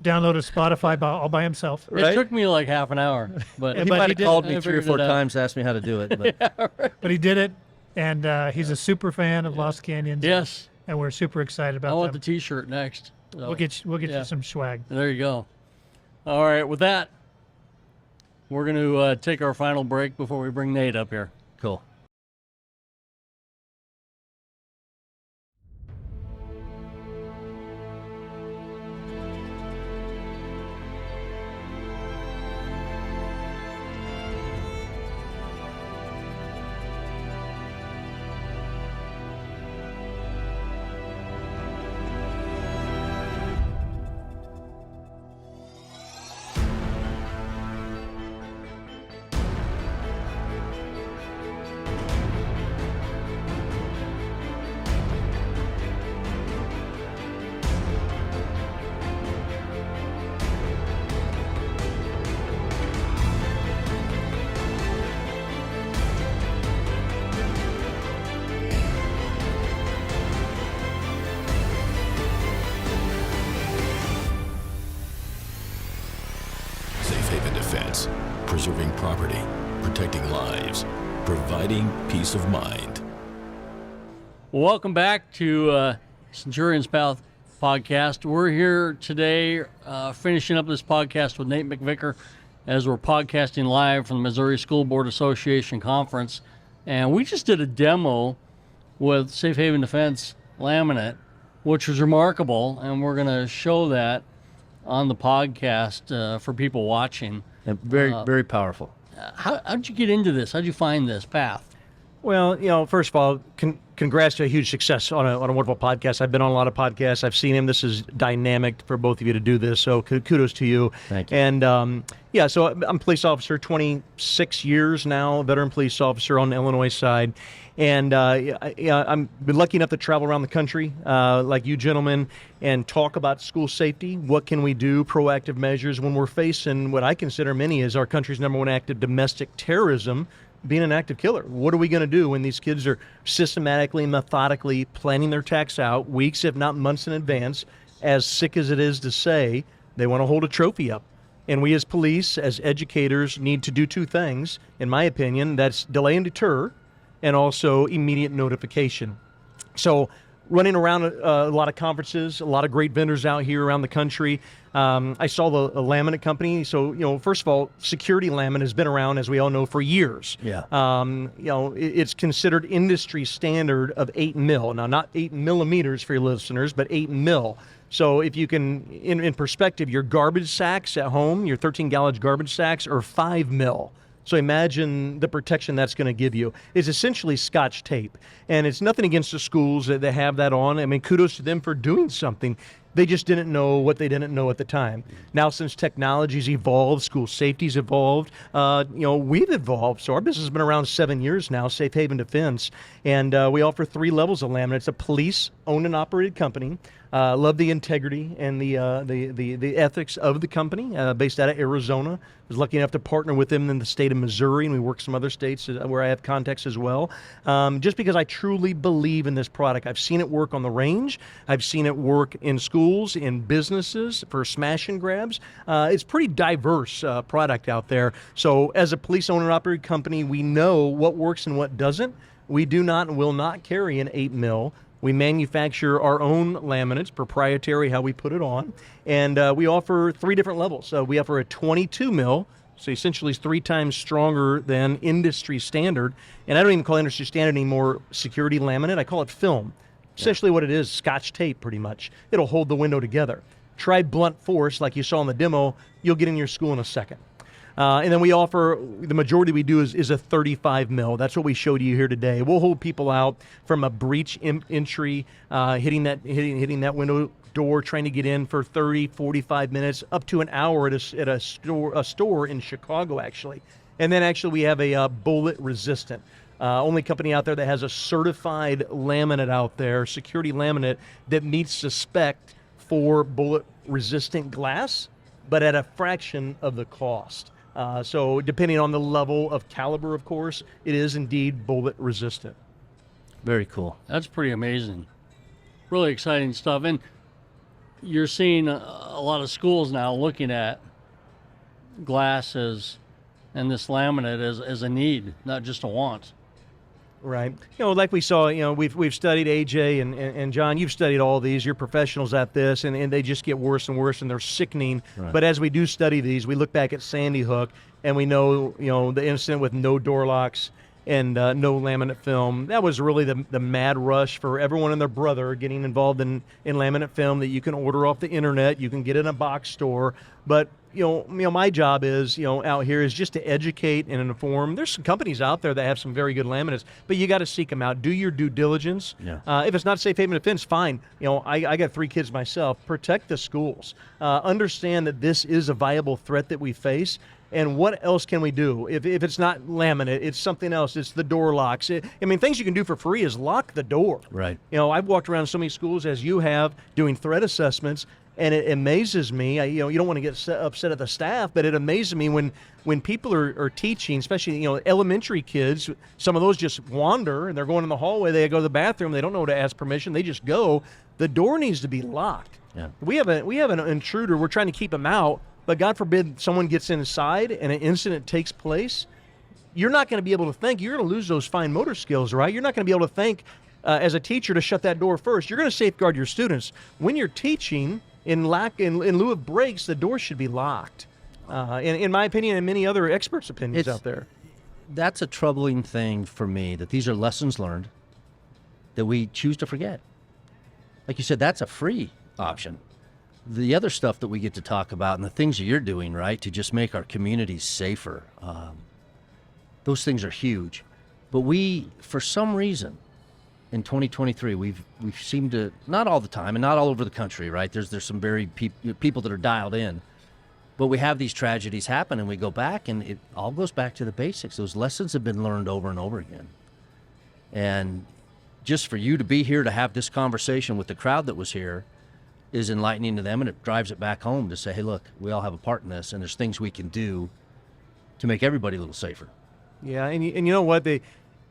downloaded Spotify all by himself. It took me like half an hour, but Yeah, He but might he have did- called I me 3 or figured 4 it out. times, asked me how to do it. But But he did it, and he's a super fan of Lost Canyons. yes, And we're super excited I about want the them. T-shirt next. So, We'll get yeah. you some swag. There you go. All right, with that, we're going to take our final break before we bring Nate up here. Cool. Defense, preserving property, protecting lives, providing peace of mind. Well, welcome back to Centurion's Path podcast. We're here today finishing up this podcast with Nate McVicker as we're podcasting live from the Missouri School Board Association Conference. And we just did a demo with Safe Haven Defense laminate, which was remarkable, and we're going to show that on the podcast for people watching. And very powerful. How'd you get into this? How'd you find this path? Well, first of all, congrats to a huge success on a wonderful podcast. I've been on a lot of podcasts. I've seen him. This is dynamic for both of you to do this, so kudos to you. Thank you. And, so I'm a police officer, 26 years now, veteran police officer on the Illinois side. And I've been lucky enough to travel around the country, like you gentlemen, and talk about school safety. What can we do, proactive measures, when we're facing what I consider many is our country's number one act of domestic terrorism, being an active killer. What are we going to do when these kids are systematically, methodically planning their attacks out weeks, if not months in advance? As sick as it is to say, they want to hold a trophy up. And we as police, as educators, need to do two things, in my opinion. That's delay and deter, and also immediate notification. So running around a lot of conferences, a lot of great vendors out here around the country. I saw the laminate company. So, first of all, security laminate has been around, as we all know, for years. Yeah. It's considered industry standard of 8 mil. Now, not 8 millimeters for your listeners, but 8 mil. So if you can, in perspective, your garbage sacks at home, your 13-gallon garbage sacks are 5 mil. So imagine the protection that's going to give you. It's essentially Scotch tape. And it's nothing against the schools that have that on. I mean, kudos to them for doing something. They just didn't know what they didn't know at the time. Now, since technology's evolved, school safety's evolved, we've evolved. So our business has been around 7 years now, Safe Haven Defense. And we offer 3 levels of laminate. It's a police-owned and operated company. Love the integrity and the ethics of the company, based out of Arizona. I was lucky enough to partner with them in the state of Missouri, and we work some other states where I have contacts as well. Just because I truly believe in this product. I've seen it work on the range. I've seen it work in schools, in businesses for smash and grabs. It's pretty diverse product out there. So as a police owner operated company, we know what works and what doesn't. We do not and will not carry an 8 mil. We manufacture our own laminates, proprietary how we put it on, and we offer 3 different levels. We offer a 22 mil, so essentially it's 3 times stronger than industry standard, and I don't even call industry standard anymore security laminate. I call it film. Essentially what it is, Scotch tape pretty much. It'll hold the window together. Try blunt force like you saw in the demo, you'll get in your school in a second. And then we offer, the majority we do is a 35 mil. That's what we showed you here today. We'll hold people out from a breach entry, hitting that window door, trying to get in for 30, 45 minutes, up to an hour at a store in Chicago, actually. And then actually we have a bullet resistant. Only company out there that has a certified laminate out there, security laminate, that meets the spec for bullet resistant glass, but at a fraction of the cost. So depending on the level of caliber, of course, it is indeed bullet resistant. Very cool. That's pretty amazing. Really exciting stuff. And you're seeing a lot of schools now looking at glasses and this laminate as a need, not just a want. Right. Like we saw, we've studied AJ and John, you've studied all these, you're professionals at this, and they just get worse and worse, and they're sickening. Right. But as we do study these, we look back at Sandy Hook, and we know, the incident with no door locks and no laminate film. That was really the mad rush for everyone and their brother getting involved in laminate film that you can order off the internet, you can get in a box store. But my job is, out here is just to educate and inform. There's some companies out there that have some very good laminates, but you got to seek them out. Do your due diligence. Yeah. If it's not safe haven defense, fine. I got 3 kids myself. Protect the schools. Understand that this is a viable threat that we face. And what else can we do? If it's not laminate, it's something else. It's the door locks. Things you can do for free is lock the door. Right. I've walked around so many schools, as you have, doing threat assessments, and it amazes me. You don't want to get upset at the staff, but it amazes me when people are teaching, especially elementary kids. Some of those just wander and they're going in the hallway. They go to the bathroom. They don't know to ask permission. They just go. The door needs to be locked. Yeah. We have an intruder. We're trying to keep him out, but God forbid someone gets inside and an incident takes place. You're not going to be able to think. You're going to lose those fine motor skills, right? You're not going to be able to think as a teacher to shut that door first. You're going to safeguard your students. When you're teaching, in lieu of breaks, the door should be locked. In my opinion, and many other experts' opinions out there. That's a troubling thing for me, that these are lessons learned that we choose to forget. Like you said, that's a free option. The other stuff that we get to talk about and the things that you're doing, right, to just make our communities safer, those things are huge. But we, for some reason, in 2023, we've seemed to, not all the time and not all over the country, right? There's some very people that are dialed in. But we have these tragedies happen, and we go back, and it all goes back to the basics. Those lessons have been learned over and over again. And just for you to be here to have this conversation with the crowd that was here is enlightening to them, and it drives it back home to say, hey, look, we all have a part in this, and there's things we can do to make everybody a little safer. Yeah, and you know what?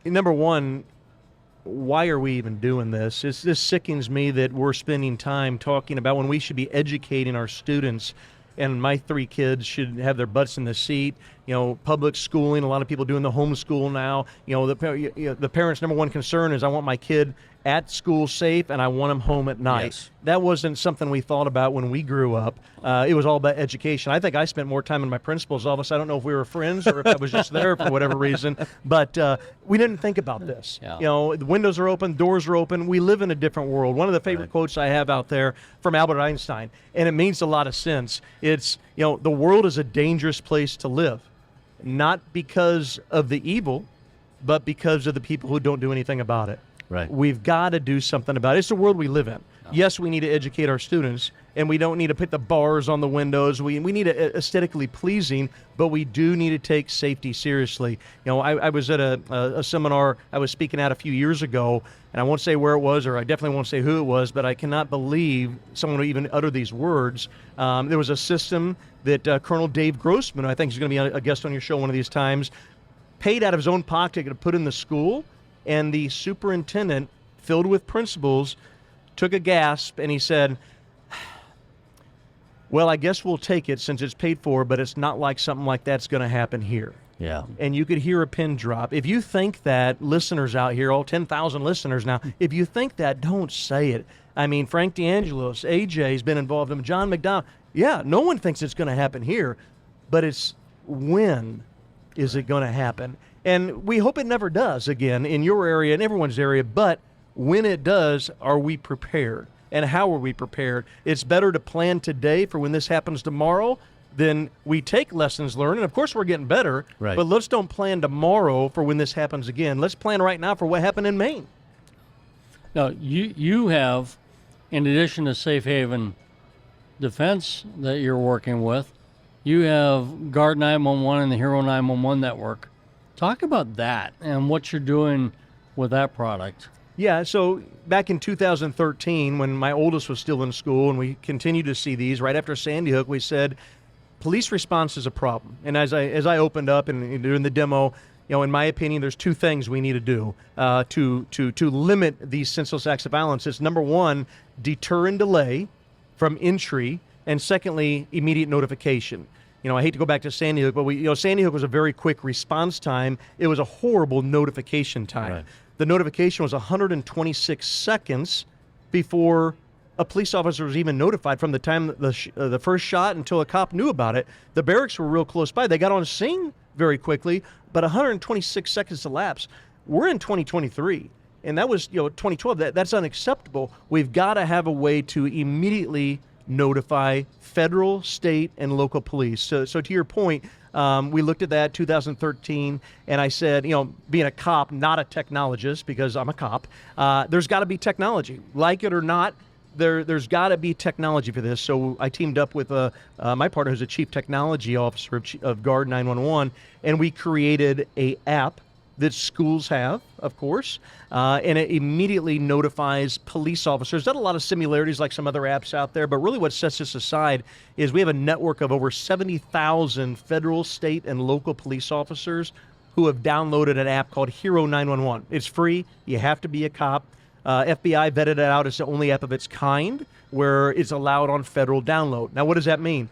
Number one, why are we even doing this? This sickens me that we're spending time talking about when we should be educating our students. And my 3 kids should have their butts in the seat. Public schooling, a lot of people doing the homeschool now. The parents' number one concern is I want my kid at school safe and I want him home at night. Yes. That wasn't something we thought about when we grew up. It was all about education. I think I spent more time in my principal's office. I don't know if we were friends or if I was just there for whatever reason, but we didn't think about this. Yeah. The windows are open, doors are open. We live in a different world. One of the favorite quotes I have out there from Albert Einstein, and it means a lot of sense. It's, the world is a dangerous place to live, not because of the evil, but because of the people who don't do anything about it. Right. We've got to do something about it. It's the world we live in. Yes, we need to educate our students, and we don't need to put the bars on the windows. We need it aesthetically pleasing, but we do need to take safety seriously. I was at a seminar I was speaking at a few years ago, and I won't say where it was, or I definitely won't say who it was, but I cannot believe someone would even utter these words. There was a system that Colonel Dave Grossman, I think is going to be a guest on your show one of these times, paid out of his own pocket to put in the school, and the superintendent, filled with principals, took a gasp and he said, well, I guess we'll take it since it's paid for, but it's not like something like that's going to happen here. Yeah. And you could hear a pin drop. If you think that, listeners out here, all 10,000 listeners now, if you think that, don't say it. Frank DeAngelos, AJ's been involved in John McDonald. Yeah, no one thinks it's going to happen here, but it's when is it going to happen? And we hope it never does again in your area and everyone's area, but when it does, are we prepared? And how are we prepared? It's better to plan today for when this happens tomorrow than we take lessons learned. And of course, we're getting better, right. But let's don't plan tomorrow for when this happens again. Let's plan right now for what happened in Maine. Now, you have, in addition to Safe Haven Defense that you're working with, you have Guard 911 and the Hero 911 network. Talk about that and what you're doing with that product. Yeah, so back in 2013, when my oldest was still in school, and we continued to see these, right after Sandy Hook, we said, police response is a problem. And as I opened up and during the demo, in my opinion, there's 2 things we need to do to limit these senseless acts of violence. It's number 1, deter and delay from entry, and secondly, immediate notification. I hate to go back to Sandy Hook, but Sandy Hook was a very quick response time. It was a horrible notification time. Right. The notification was 126 seconds before a police officer was even notified, from the time the first shot until a cop knew about it. The barracks were real close by. They got on scene very quickly, but 126 seconds elapsed. We're in 2023, and that was 2012. That's unacceptable. We've got to have a way to immediately notify federal, state, and local police. So to your point, we looked at that 2013, and I said, being a cop, not a technologist, because I'm a cop, there's got to be technology. Like it or not, there's got to be technology for this. So I teamed up with my partner, who's a chief technology officer of Guard 911, and we created a app that schools have, of course, and it immediately notifies police officers. There's not a lot of similarities like some other apps out there, but really what sets us aside is we have a network of over 70,000 federal, state, and local police officers who have downloaded an app called Hero 911. It's free. You have to be a cop. FBI vetted it out as the only app of its kind where it's allowed on federal download. Now, what does that mean?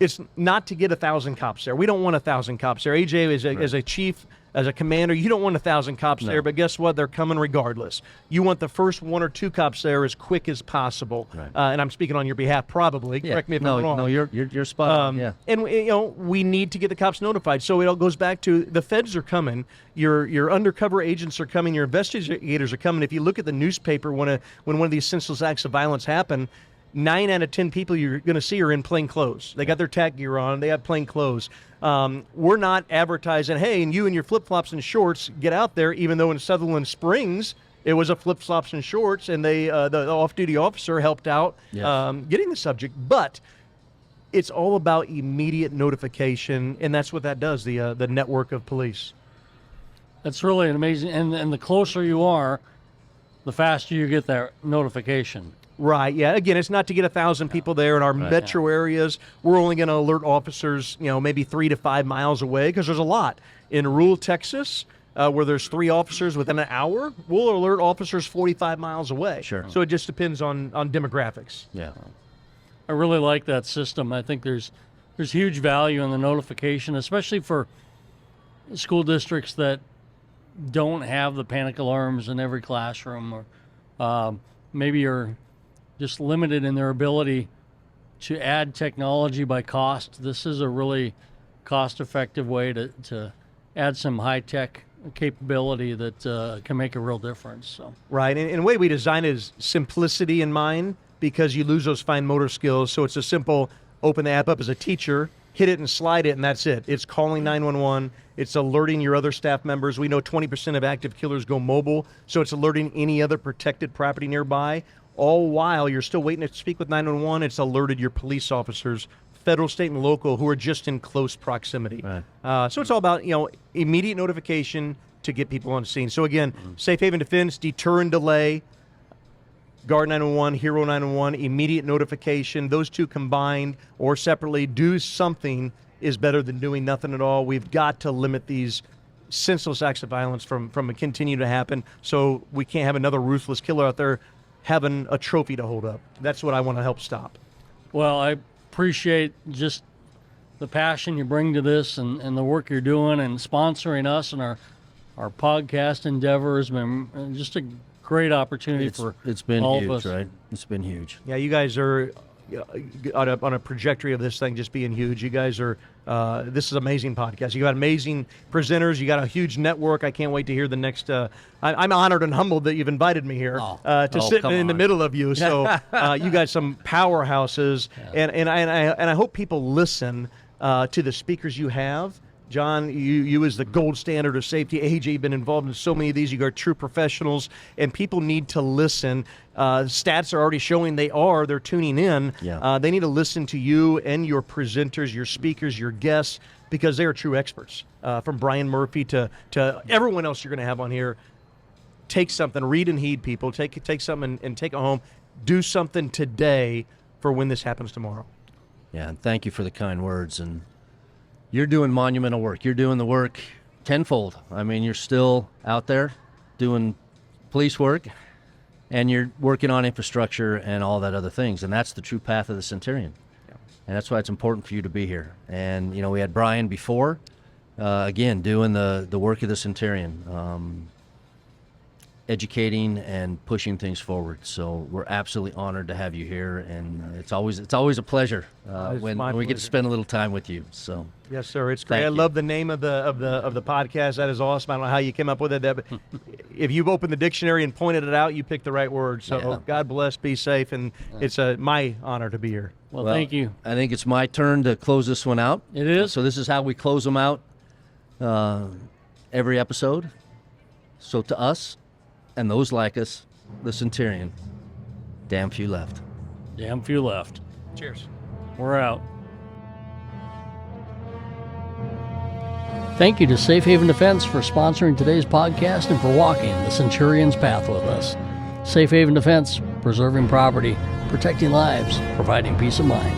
It's not to get 1,000 cops there. We don't want 1,000 cops there. AJ, as a chief, as a commander, you don't want 1,000 cops there, but guess what? They're coming regardless. You want the first 1 or 2 cops there as quick as possible. Right. And I'm speaking on your behalf, probably. Yeah. Correct me if I'm wrong. No, you're spot on. Yeah. And we need to get the cops notified. So it all goes back to the feds are coming. Your undercover agents are coming. Your investigators are coming. If you look at the newspaper when one of these senseless acts of violence happen, 9 out of 10 people you're going to see are in plain clothes. They got their tack gear on. They have plain clothes. We're not advertising, hey, and you and your flip-flops and shorts, get out there, even though in Sutherland Springs it was a flip-flops and shorts, and the off-duty officer helped out getting the subject. But it's all about immediate notification, and that's what that does, the network of police. That's really amazing. And the closer you are, the faster you get that notification. Right, yeah. Again, it's not to get 1,000 people there in our metro areas. We're only going to alert officers, maybe 3 to 5 miles away, because there's a lot. In rural Texas, where there's 3 officers within an hour, we'll alert officers 45 miles away. Sure. So it just depends on demographics. Yeah. I really like that system. I think there's huge value in the notification, especially for school districts that don't have the panic alarms in every classroom, or maybe are just limited in their ability to add technology by cost. This is a really cost-effective way to add some high-tech capability that can make a real difference. So. Right, and the way we design it is simplicity in mind, because you lose those fine motor skills. So it's a simple, open the app up as a teacher, hit it and slide it, and that's it. It's calling 911. It's alerting your other staff members. We know 20% of active killers go mobile, so it's alerting any other protected property nearby. All while you're still waiting to speak with 911, it's alerted your police officers, federal, state, and local, who are just in close proximity. Right. So it's all about immediate notification to get people on scene. So again, Safe Haven Defense, deter and delay, Guard 911, Hero 911, immediate notification. Those two combined or separately, do something is better than doing nothing at all. We've got to limit these senseless acts of violence from continuing to happen, so we can't have another ruthless killer out there having a trophy to hold up. That's what I want to help stop. Well, I appreciate just the passion you bring to this, and the work you're doing, and sponsoring us, and our podcast endeavor has been just a great opportunity for it's been all huge, of us. right? It's been huge. Yeah, you guys are on a trajectory of this thing just being huge. You guys are, this is an amazing podcast. You got amazing presenters. You got a huge network. I can't wait to hear the next. I'm honored and humbled that you've invited me here to sit in the middle of you. So you got some powerhouses, and I hope people listen to the speakers you have. John, you as the gold standard of safety. AJ, you've been involved in so many of these. You are true professionals, and people need to listen. Stats are already showing they're tuning in. Yeah. They need to listen to you and your presenters, your speakers, your guests, because they are true experts. From Brian Murphy to everyone else you're going to have on here. Take something, read and heed, people. Take something and take it home. Do something today for when this happens tomorrow. Yeah, and thank you for the kind words. And you're doing monumental work. You're doing the work tenfold. I mean, you're still out there doing police work, and you're working on infrastructure and all that other things, and that's the true path of the Centurion. And that's why it's important for you to be here. And, you know, we had Bryan before, again, doing the work of the Centurion, educating and pushing things forward. So we're absolutely honored to have you here, and it's always a pleasure when we get to spend a little time with you. So yes, sir, it's great. Thank I you. love the name of the podcast. That is awesome. I don't know how you came up with it, but if you've opened the dictionary and pointed it out, you picked the right word. So Yeah. God bless, be safe, and it's my honor to be here. Well, thank you. I think it's my turn to close this one out. It is. So this is how we close them out every episode. So to us and those like us, the Centurion, damn few left. Damn few left. Cheers. We're out. Thank you to Safe Haven Defense for sponsoring today's podcast and for walking the Centurion's path with us. Safe Haven Defense, preserving property, protecting lives, providing peace of mind.